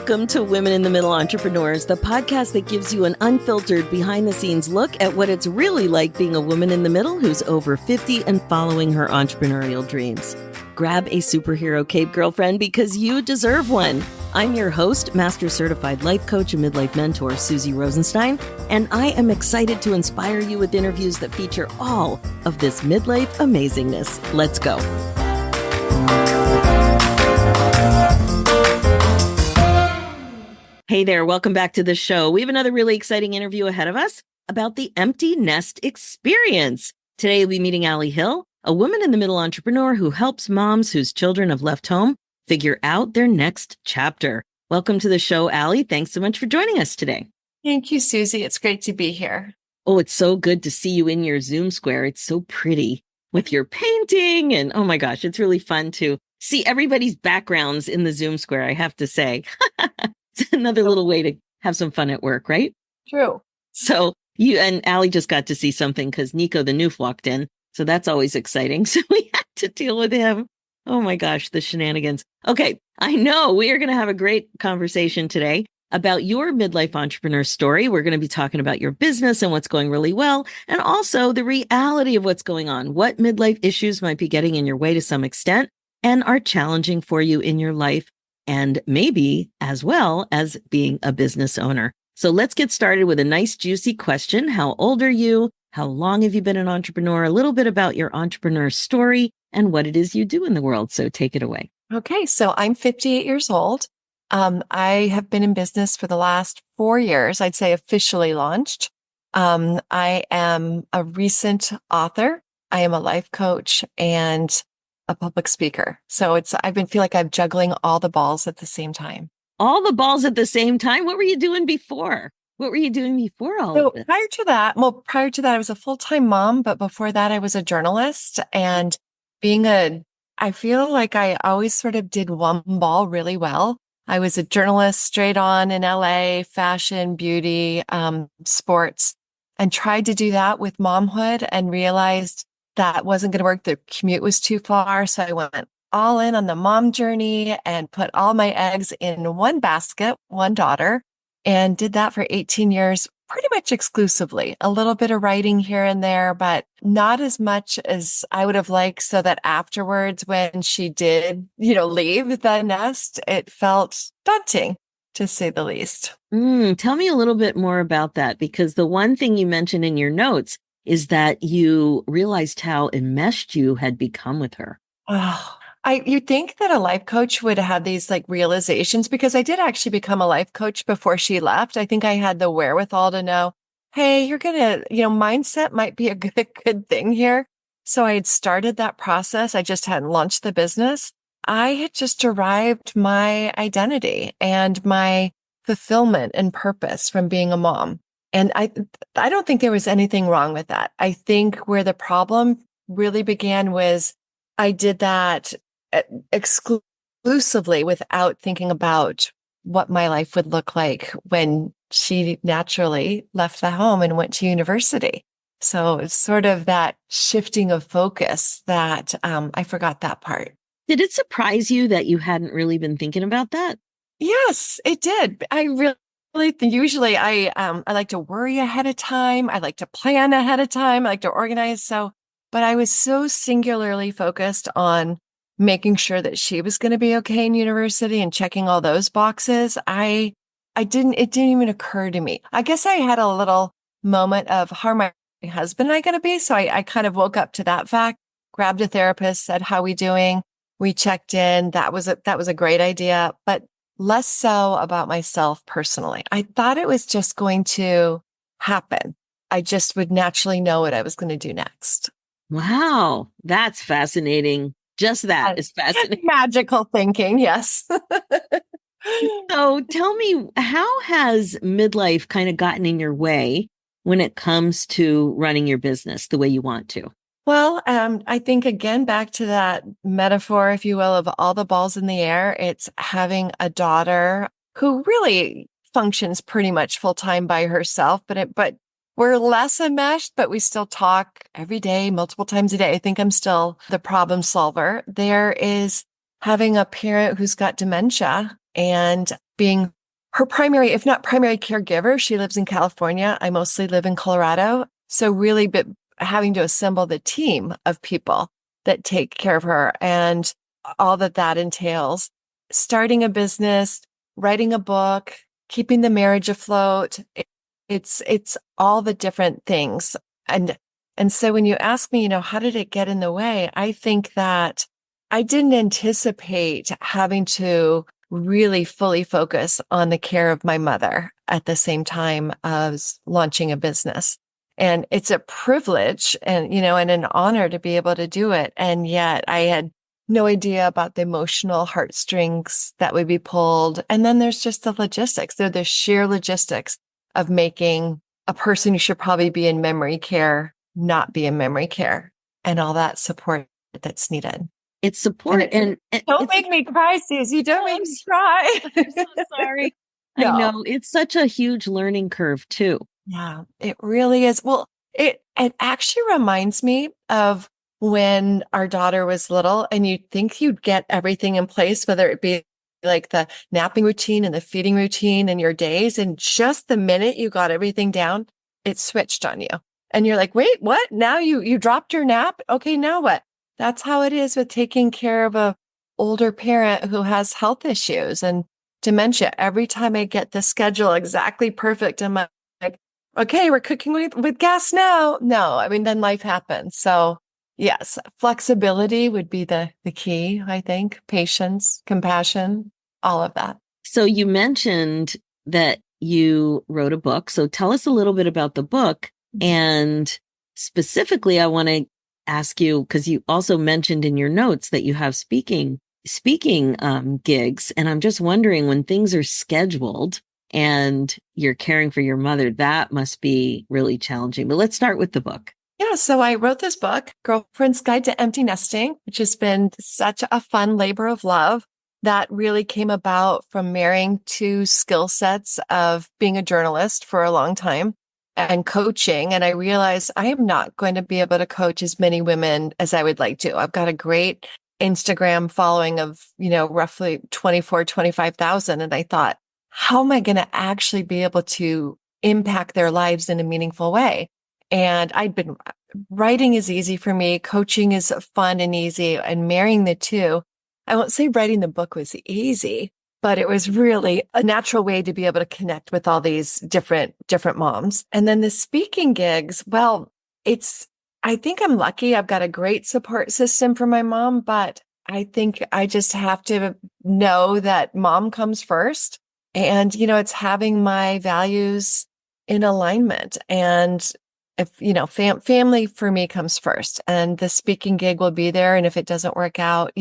Welcome to Women in the Middle Entrepreneurs, the podcast that gives you an unfiltered behind-the-scenes look at what it's really like being a woman in the middle who's over 50 and following her entrepreneurial dreams. Grab a superhero cape, girlfriend, because you deserve one. I'm your host, Master Certified Life Coach and Midlife Mentor, Suzy Rosenstein, and I am excited to inspire you with interviews that feature all of this midlife amazingness. Let's go. Hey there, welcome back to the show. We have another really exciting interview ahead of us about the empty nest experience. Today, we'll be meeting Allie Hill, a woman in the middle entrepreneur who helps moms whose children have left home figure out their next chapter. Welcome to the show, Allie. Thanks so much for joining us today. Thank you, Suzy. It's great to be here. Oh, it's so good to see you in your Zoom square. It's so pretty with your painting. And oh my gosh, it's really fun to see everybody's backgrounds in the Zoom square, I have to say. It's another little way to have some fun at work, right? True. So you and Allie just got to see something because Nico the Noof walked in. So that's always exciting. So we had to deal with him. Oh my gosh, the shenanigans. Okay, I know we are going to have a great conversation today about your midlife entrepreneur story. We're going to be talking about your business and what's going really well, and also the reality of what's going on, what midlife issues might be getting in your way to some extent and are challenging for you in your life, and maybe as well as being a business owner. So let's get started with a nice juicy question. How old are you? How long have you been an entrepreneur? A little bit about your entrepreneur story and what it is you do in the world. So take it away. Okay, so I'm 58 years old. I have been in business for the last 4 years, I'd say officially launched. I am a recent author. I am a life coach and a public speaker. So feel like I'm juggling all the balls at the same time. All the balls at the same time? What were you doing before? What were you doing before all of this? Prior to that, I was a full-time mom, but before that, I was a journalist. And I feel like I always sort of did one ball really well. I was a journalist straight on in LA, fashion, beauty, sports, and tried to do that with momhood and realized that wasn't going to work. The commute was too far. So I went all in on the mom journey and put all my eggs in one basket, one daughter, and did that for 18 years, pretty much exclusively. A little bit of writing here and there, but not as much as I would have liked, so that afterwards, when she did, leave the nest, it felt daunting, to say the least. Tell me a little bit more about that, because the one thing you mentioned in your notes is that you realized how enmeshed you had become with her. Oh, you'd think that a life coach would have these realizations, because I did actually become a life coach before she left. I think I had the wherewithal to know, hey, you're going to, mindset might be a good thing here. So I had started that process. I just hadn't launched the business. I had just derived my identity and my fulfillment and purpose from being a mom. And I don't think there was anything wrong with that. I think where the problem really began was I did that exclusively without thinking about what my life would look like when she naturally left the home and went to university. So it's sort of that shifting of focus that I forgot that part. Did it surprise you that you hadn't really been thinking about that? Yes, it did. I really usually I like to worry ahead of time. I like to plan ahead of time. I like to organize. But I was so singularly focused on making sure that she was going to be okay in university and checking all those boxes. It didn't even occur to me. I guess I had a little moment of how are my husband and I going to be? So I kind of woke up to that fact, grabbed a therapist, said, how we doing? We checked in. That was a great idea, but less so about myself personally. I thought it was just going to happen. I just would naturally know what I was going to do next. Wow, that's fascinating. Just that is fascinating. Magical thinking, yes. So tell me, how has midlife kind of gotten in your way when it comes to running your business the way you want to? Well, I think, again, back to that metaphor, if you will, of all the balls in the air, it's having a daughter who really functions pretty much full time by herself, but we're less enmeshed, but we still talk every day, multiple times a day. I think I'm still the problem solver. There is having a parent who's got dementia and being her primary, if not primary caregiver. She lives in California. I mostly live in Colorado. So really, but having to assemble the team of people that take care of her and all that that entails, starting a business, writing a book, keeping the marriage afloat. It's all the different things. And so when you ask me, how did it get in the way? I think that I didn't anticipate having to really fully focus on the care of my mother at the same time as launching a business. And it's a privilege and an honor to be able to do it. And yet I had no idea about the emotional heartstrings that would be pulled. And then there's just the logistics. They're the sheer logistics of making a person who should probably be in memory care not be in memory care and all that support that's needed. It's support and don't make me cry, Suzy. Don't make me cry. I'm so sorry. No. I know it's such a huge learning curve too. Yeah, it really is. Well, it actually reminds me of when our daughter was little and you'd think you'd get everything in place, whether it be like the napping routine and the feeding routine and your days. And just the minute you got everything down, it switched on you. And you're like, wait, what? Now you dropped your nap? Okay, now what? That's how it is with taking care of a older parent who has health issues and dementia. Every time I get the schedule exactly perfect, I'm like, okay, we're cooking with gas now. No, I mean, then life happens. So yes, flexibility would be the key, I think. Patience, compassion, all of that. So you mentioned that you wrote a book. So tell us a little bit about the book. And specifically, I want to ask you, because you also mentioned in your notes that you have speaking gigs. And I'm just wondering, when things are scheduled and you're caring for your mother, that must be really challenging. But let's start with the book. Yeah, so I wrote this book, Girlfriend's Guide to Empty Nesting, which has been such a fun labor of love that really came about from marrying two skill sets of being a journalist for a long time and coaching. And I realized I am not going to be able to coach as many women as I would like to. I've got a great Instagram following of, roughly 25,000. And I thought, how am I going to actually be able to impact their lives in a meaningful way? And writing is easy for me. Coaching is fun and easy, and marrying the two. I won't say writing the book was easy, but it was really a natural way to be able to connect with all these different moms. And then the speaking gigs, well, I think I'm lucky. I've got a great support system for my mom, but I think I just have to know that mom comes first. And, it's having my values in alignment. And if, family for me comes first, and the speaking gig will be there. And if it doesn't work out,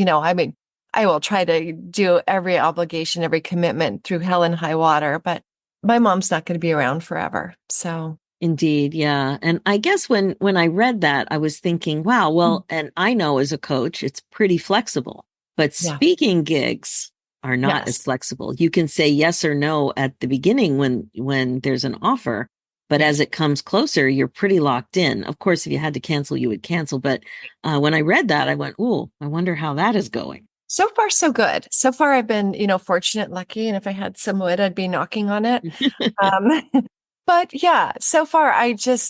I will try to do every obligation, every commitment through hell and high water, but my mom's not going to be around forever. So indeed. Yeah. And I guess when I read that, I was thinking, wow, well, and I know as a coach, it's pretty flexible, but speaking gigs are not as flexible. You can say yes or no at the beginning when there's an offer, but as it comes closer, you're pretty locked in. Of course, if you had to cancel, you would cancel. But when I read that, I went, oh, I wonder how that is going. So far, so good. So far, I've been, fortunate, lucky. And if I had some wood, I'd be knocking on it. But yeah, so far,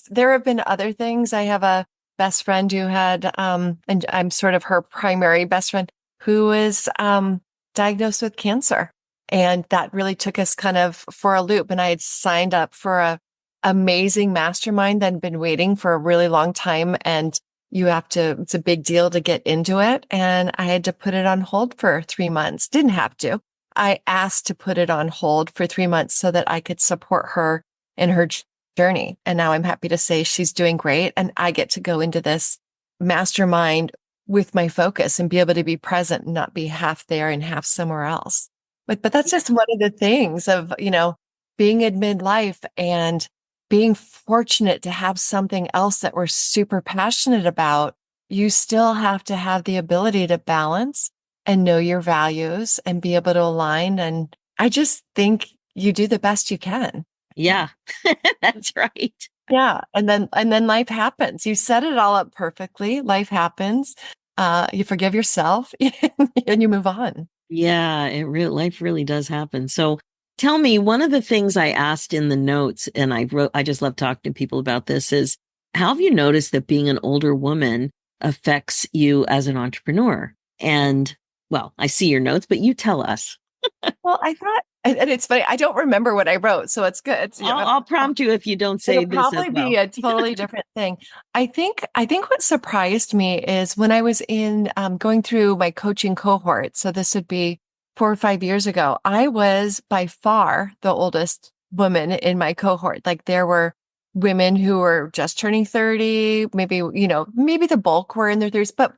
there have been other things. I have a best friend who had, and I'm sort of her primary best friend, who was diagnosed with cancer. And that really took us kind of for a loop. And I had signed up for a amazing mastermind that had been waiting for a really long time. And it's a big deal to get into it. And I had to put it on hold for 3 months. Didn't have to. I asked to put it on hold for 3 months so that I could support her in her journey. And now I'm happy to say she's doing great. And I get to go into this mastermind with my focus and be able to be present and not be half there and half somewhere else. But that's just one of the things of, being in midlife and being fortunate to have something else that we're super passionate about. You still have to have the ability to balance and know your values and be able to align. And I just think you do the best you can. Yeah, that's right. Yeah. And then life happens. You set it all up perfectly. Life happens. You forgive yourself and you move on. Yeah, life really does happen. So tell me, one of the things I asked in the notes, and I just love talking to people about this, is how have you noticed that being an older woman affects you as an entrepreneur? And well, I see your notes, but you tell us. Well, I thought, and it's funny, I don't remember what I wrote, so it's good. It's, I'll prompt you if you don't say it'll this as probably be well. a totally different thing. I think what surprised me is when I was in going through my coaching cohort. So this would be 4 or 5 years ago. I was by far the oldest woman in my cohort. Like there were women who were just turning 30, maybe, maybe the bulk were in their 30s, but,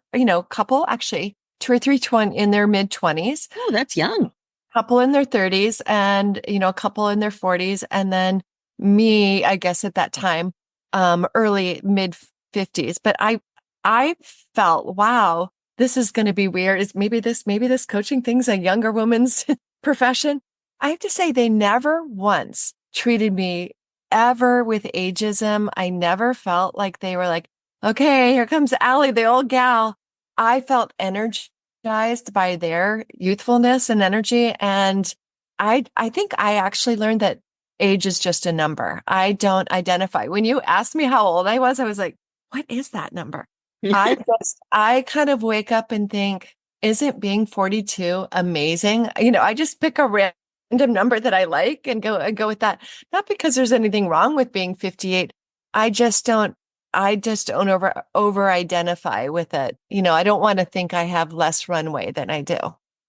couple actually, two or three in their mid 20s, Oh, that's young. couple in their 30s, and a couple in their 40s, and then me, I guess at that time, early mid 50s. But I felt, wow, this is going to be weird. Is maybe this coaching thing's a younger woman's profession. I have to say they never once treated me ever with ageism. I never felt like they were like, okay, here comes Allie, the old gal. I felt energized by their youthfulness and energy. And I think I actually learned that age is just a number. I don't identify. When you asked me how old I was like, what is that number? I kind of wake up and think, isn't being 42 amazing? I just pick a random number that I like and go with that. Not because there's anything wrong with being 58. I just don't I just don't over identify with it. I don't want to think I have less runway than I do.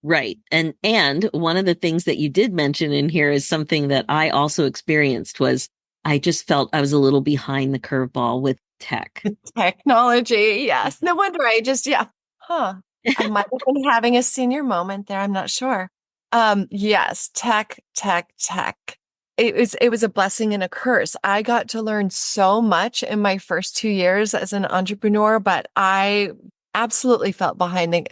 Right. And one of the things that you did mention in here is something that I also experienced was I just felt I was a little behind the curveball with tech. Technology, yes. No wonder yeah. Huh. I might have been having a senior moment there. I'm not sure. Yes, tech. It was a blessing and a curse. I got to learn so much in my first 2 years as an entrepreneur, but I absolutely felt behind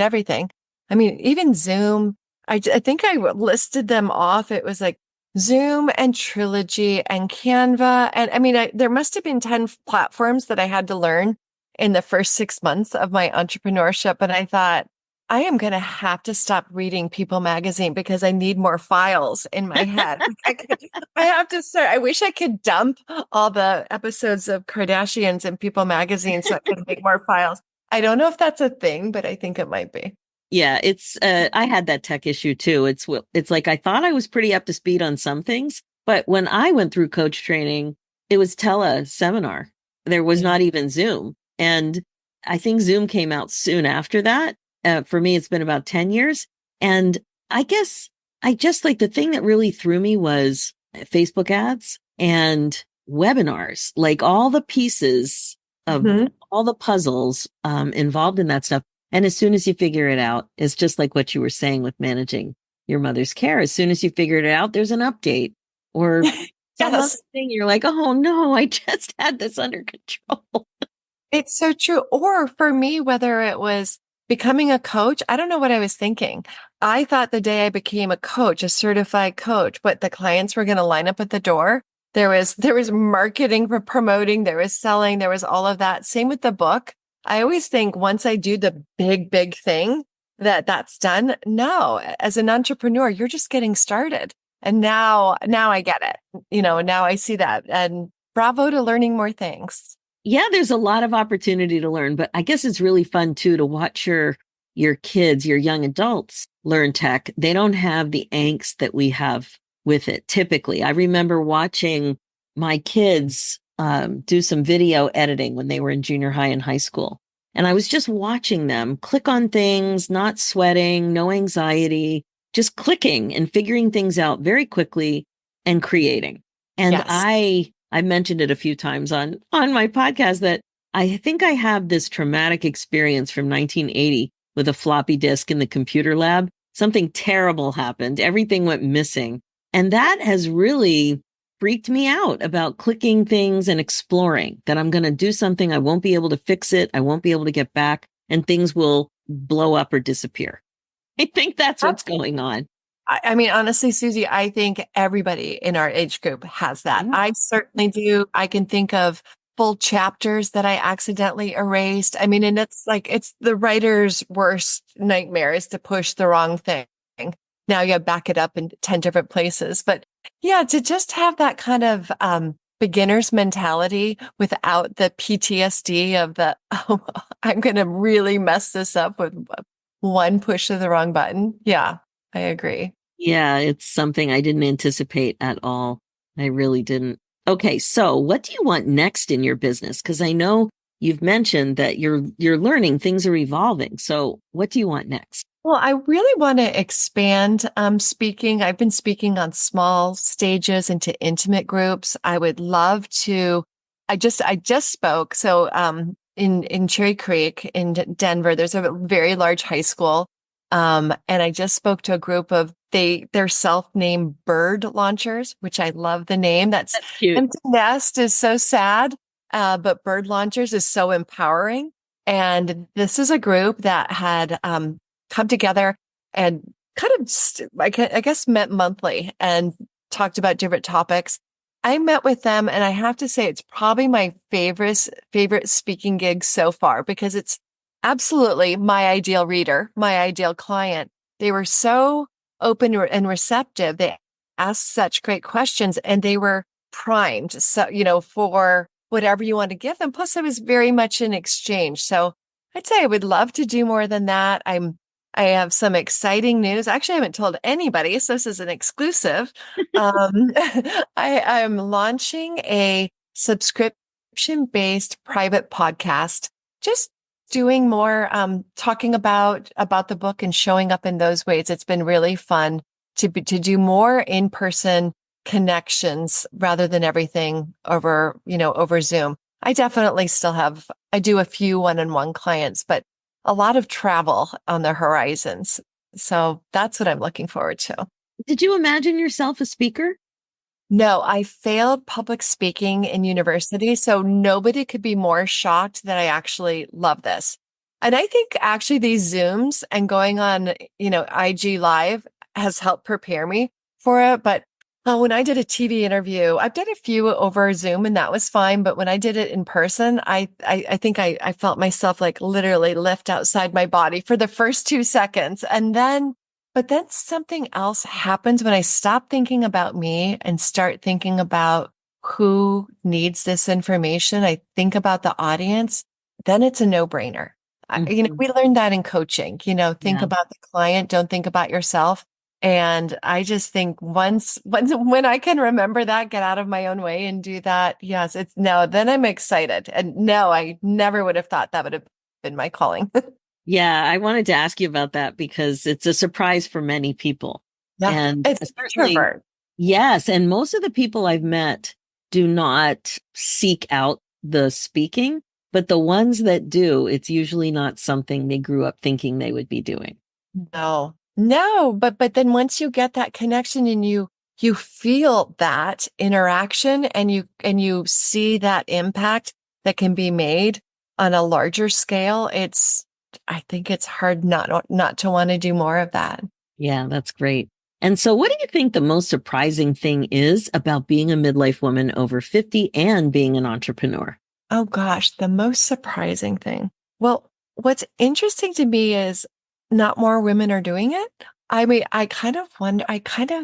everything. I mean, even Zoom, I think I listed them off. It was like Zoom and Trilogy and Canva. And I mean, there must have been 10 platforms that I had to learn in the first 6 months of my entrepreneurship. And I thought, I am going to have to stop reading People magazine because I need more files in my head. I have to start. I wish I could dump all the episodes of Kardashians in People magazine so I could make more files. I don't know if that's a thing, but I think it might be. Yeah, it's I had that tech issue too. It's like I thought I was pretty up to speed on some things, but when I went through coach training, it was tele-seminar. There was Yeah. not even Zoom. And I think Zoom came out soon after that. For me, it's been about 10 years. And I guess I just like the thing that really threw me was Facebook ads and webinars, like all the pieces of Mhm. all the puzzles involved in that stuff. And as soon as you figure it out, it's just like what you were saying with managing your mother's care. As soon as you figured it out, there's an update or some other Yes. thing. You're like, oh no, I just had this under control. It's so true. Or for me, whether it was becoming a coach, I don't know what I was thinking. I thought the day I became a coach, a certified coach, but the clients were going to line up at the door. There was marketing for promoting, there was selling, there was all of that. Same with the book. I always think once I do the big thing that's done. No, as an entrepreneur, you're just getting started. And now I get it. Now I see that. And bravo to learning more things. Yeah, there's a lot of opportunity to learn, but I guess it's really fun too to watch your kids, your young adults learn tech. They don't have the angst that we have with it typically. I remember watching my kids do some video editing when they were in junior high and high school. And I was just watching them click on things, not sweating, no anxiety, just clicking and figuring things out very quickly and creating. And Yes. I mentioned it a few times on my podcast that I think I have this traumatic experience from 1980 with a floppy disk in the computer lab. Something terrible happened. Everything went missing. And that has really freaked me out about clicking things and exploring that I'm going to do something. I won't be able to fix it. I won't be able to get back and things will blow up or disappear. I think that's what's going on. I mean, honestly, Susie, I think everybody in our age group has that. Yeah. I certainly do. I can think of full chapters that I accidentally erased. I mean, and it's like, it's the writer's worst nightmare is to push the wrong thing. Now you back it up in 10 different places. But yeah, to just have that kind of beginner's mentality without the PTSD of the, oh, I'm going to really mess this up with one push of the wrong button. Yeah, I agree. Yeah, it's something I didn't anticipate at all. I really didn't. Okay, so what do you want next in your business? Because I know you've mentioned that you're learning, things are evolving. So what do you want next? Well, I really want to expand speaking. I've been speaking on small stages into intimate groups. I would love to. I just spoke. So in Cherry Creek in Denver, there's a very large high school. And I just spoke to a group of they're self-named bird launchers, which I love the name. That's That's cute. empty nest is so sad, but bird launchers is so empowering. And this is a group that had come together and kind of, I guess, met monthly and talked about different topics. I met with them, and I have to say it's probably my favorite speaking gig so far because it's absolutely my ideal reader, my ideal client. They were so open and receptive. They asked such great questions, and they were primed, so for whatever you want to give them. Plus, it was very much an exchange. So I'd say I would love to do more than that. I have some exciting news. Actually, I haven't told anybody, so this is an exclusive. I'm launching a subscription-based private podcast, just doing more talking about the book and showing up in those ways. It's been really fun to do more in-person connections rather than everything over Zoom. I definitely I do a few one-on-one clients, but a lot of travel on the horizons. So that's what I'm looking forward to. Did you imagine yourself a speaker? No, I failed public speaking in university, so nobody could be more shocked that I actually love this. And I think actually these Zooms and going on, IG Live has helped prepare me for it. But when I did a TV interview, I've done a few over Zoom and that was fine. But when I did it in person, I think I felt myself like literally lift outside my body for the first 2 seconds. But then something else happens when I stop thinking about me and start thinking about who needs this information. I think about the audience, then it's a no-brainer. Mhm. We learned that in coaching, think Yeah. about the client, don't think about yourself. And I just think when I can remember that, get out of my own way and do that. Yes, then I'm excited. And no, I never would have thought that would have been my calling. Yeah, I wanted to ask you about that because it's a surprise for many people. Yeah, And it's an certainly, introvert. yes. And most of the people I've met do not seek out the speaking, but the ones that do, it's usually not something they grew up thinking they would be doing. No, no, but then once you get that connection and you feel that interaction and you see that impact that can be made on a larger scale, I think it's hard not to want to do more of that. Yeah, that's great. And so, what do you think the most surprising thing is about being a midlife woman over 50 and being an entrepreneur? Oh gosh, the most surprising thing. Well, what's interesting to me is not more women are doing it. I mean, I kind of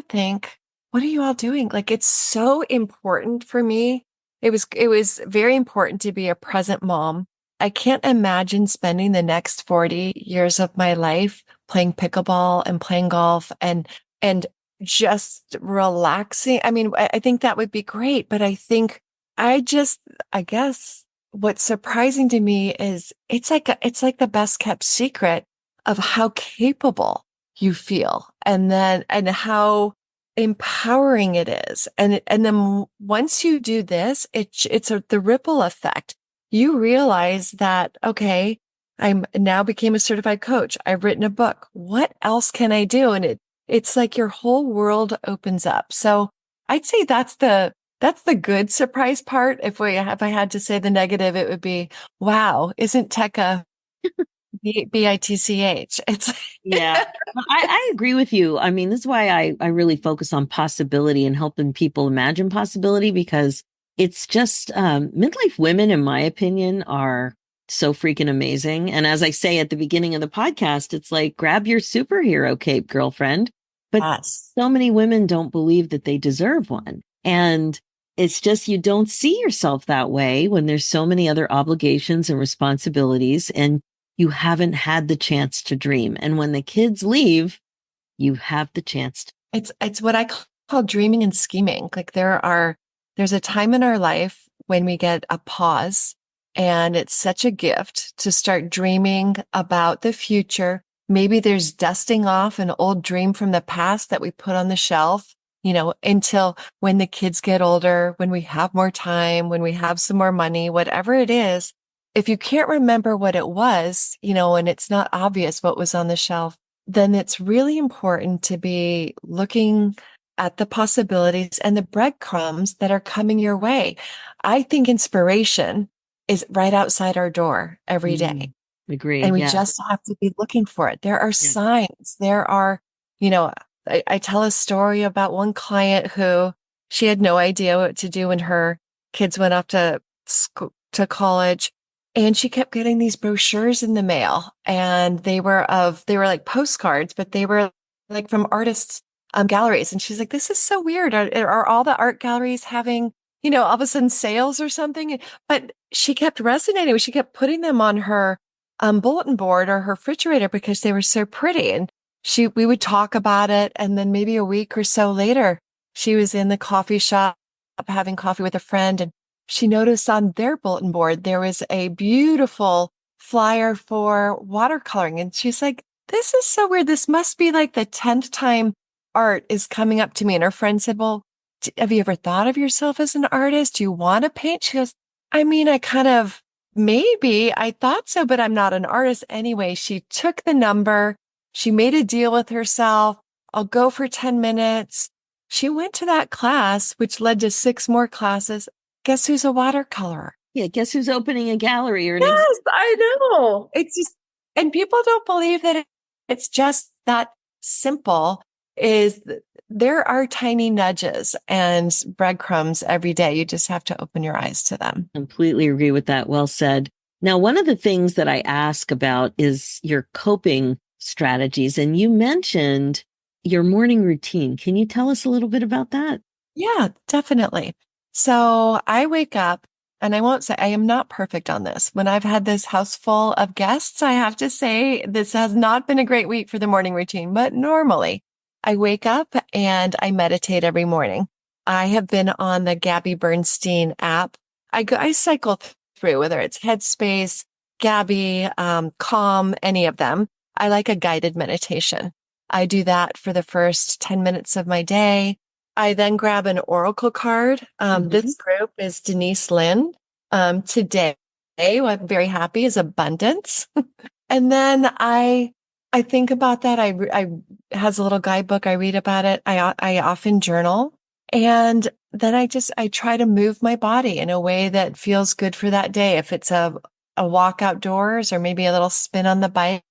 think, what are you all doing? Like, it's so important for me. It was very important to be a present mom. I can't imagine spending the next 40 years of my life playing pickleball and playing golf and just relaxing. I mean, I think that would be great, but I just, I guess what's surprising to me is it's like the best kept secret of how capable you feel and how empowering it is. And then once you do this, the ripple effect. You realize that, okay, I'm now became a certified coach. I've written a book. What else can I do? And it's like your whole world opens up. So I'd say that's the good surprise part. If I had to say the negative, it would be, wow, isn't tech a bitch? It's Yeah, I agree with you. I mean, this is why I really focus on possibility and helping people imagine possibility because it's just midlife women, in my opinion, are so freaking amazing. And as I say at the beginning of the podcast, it's like grab your superhero cape, girlfriend. But Yes. so many women don't believe that they deserve one. And it's just you don't see yourself that way when there's so many other obligations and responsibilities and you haven't had the chance to dream. And when the kids leave, you have the chance to. It's what I call dreaming and scheming. Like there's a time in our life when we get a pause, and it's such a gift to start dreaming about the future. Maybe there's dusting off an old dream from the past that we put on the shelf, until when the kids get older, when we have more time, when we have some more money, whatever it is. If you can't remember what it was, and it's not obvious what was on the shelf, then it's really important to be looking at the possibilities and the breadcrumbs that are coming your way. I think inspiration is right outside our door every day. Agree. And we Yeah. just have to be looking for it. There are Yeah. signs. There are, you know, I tell a story about one client who she had no idea what to do when her kids went off to school, to college. And she kept getting these brochures in the mail, and they were like postcards, but they were like from artists' galleries. And she's like, this is so weird. Are all the art galleries having, all of a sudden sales or something? But she kept resonating. She kept putting them on her bulletin board or her refrigerator because they were so pretty. And we would talk about it. And then maybe a week or so later, she was in the coffee shop having coffee with a friend, and she noticed on their bulletin board, there was a beautiful flyer for watercoloring. And she's like, this is so weird. This must be like the 10th time art is coming up to me. And her friend said, well, have you ever thought of yourself as an artist? Do you want to paint? She goes, I mean, maybe I thought so, but I'm not an artist anyway. She took the number. She made a deal with herself. I'll go for 10 minutes. She went to that class, which led to 6 more classes. Guess who's a watercolorer? Yeah. Guess who's opening a gallery or an exhibit? Yes, I know. It's just, and people don't believe that it's just that simple. There are tiny nudges and breadcrumbs every day. You just have to open your eyes to them. Completely agree with that. Well said. Now, one of the things that I ask about is your coping strategies. And you mentioned your morning routine. Can you tell us a little bit about that? Yeah, definitely. So I wake up, and I won't say I am not perfect on this. When I've had this house full of guests, I have to say this has not been a great week for the morning routine, but normally I wake up and I meditate every morning. I have been on the Gabby Bernstein app. I cycle through whether it's Headspace, Gabby, Calm, any of them. I like a guided meditation. I do that for the first 10 minutes of my day. I then grab an oracle card. This group is Denise Lynn. Today, what I'm very happy is abundance. And then I think about that. I has a little guidebook. I read about it. I often journal, and then I try to move my body in a way that feels good for that day. If it's a walk outdoors or maybe a little spin on the bike.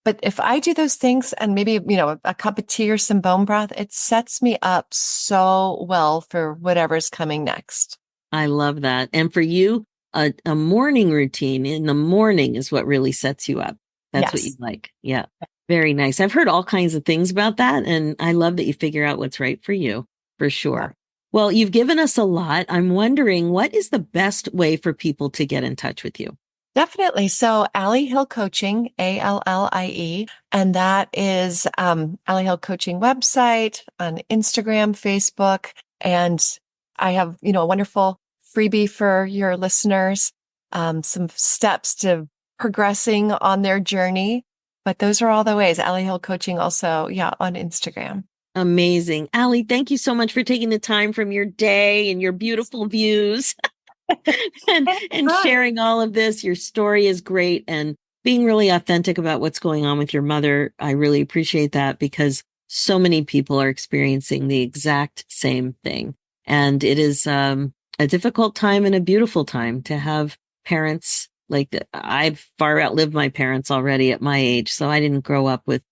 But if I do those things and maybe, a cup of tea or some bone broth, it sets me up so well for whatever's coming next. I love that. And for you, a morning routine in the morning is what really sets you up. That's what you Yes. like. Yeah. Very nice. I've heard all kinds of things about that. And I love that you figure out what's right for you, for sure. Well, you've given us a lot. I'm wondering, what is the best way for people to get in touch with you? Definitely. So Allie Hill Coaching, Allie, and that is Allie Hill Coaching website on Instagram, Facebook, and I have, a wonderful freebie for your listeners, some steps to progressing on their journey. But those are all the ways. Allie Hill Coaching also, on Instagram. Amazing. Allie, thank you so much for taking the time from your day and your beautiful views. and sharing all of this. Your story is great, and being really authentic about what's going on with your mother. I really appreciate that because so many people are experiencing the exact same thing. And it is a difficult time and a beautiful time to have parents like that. I've far outlived my parents already at my age, so I didn't grow up with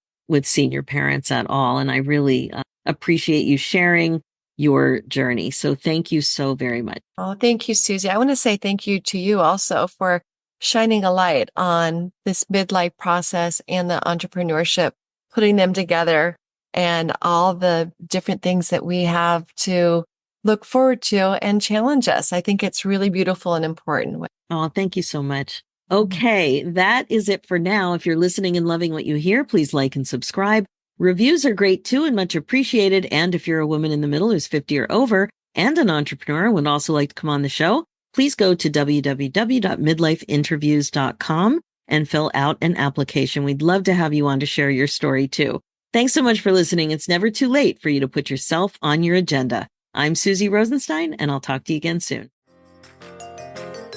senior parents at all. And I really appreciate you sharing your journey. So thank you so very much. Oh, thank you, Suzy. I want to say thank you to you also for shining a light on this midlife process and the entrepreneurship, putting them together and all the different things that we have to look forward to and challenge us. I think it's really beautiful and important. Oh, thank you so much. Okay, that is it for now. If you're listening and loving what you hear, please like and subscribe. Reviews are great too and much appreciated. And if you're a woman in the middle who's 50 or over and an entrepreneur and would also like to come on the show, please go to www.midlifeinterviews.com and fill out an application. We'd love to have you on to share your story too. Thanks so much for listening. It's never too late for you to put yourself on your agenda. I'm Suzy Rosenstein, and I'll talk to you again soon.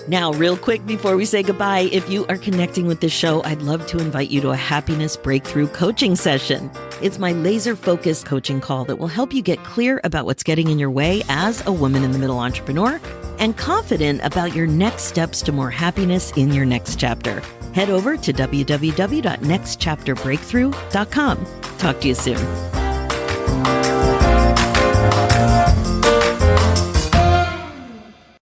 Now, real quick before we say goodbye, if you are connecting with this show, I'd love to invite you to a happiness breakthrough coaching session. It's my laser-focused coaching call that will help you get clear about what's getting in your way as a woman in the middle entrepreneur and confident about your next steps to more happiness in your next chapter. Head over to www.nextchapterbreakthrough.com. Talk to you soon.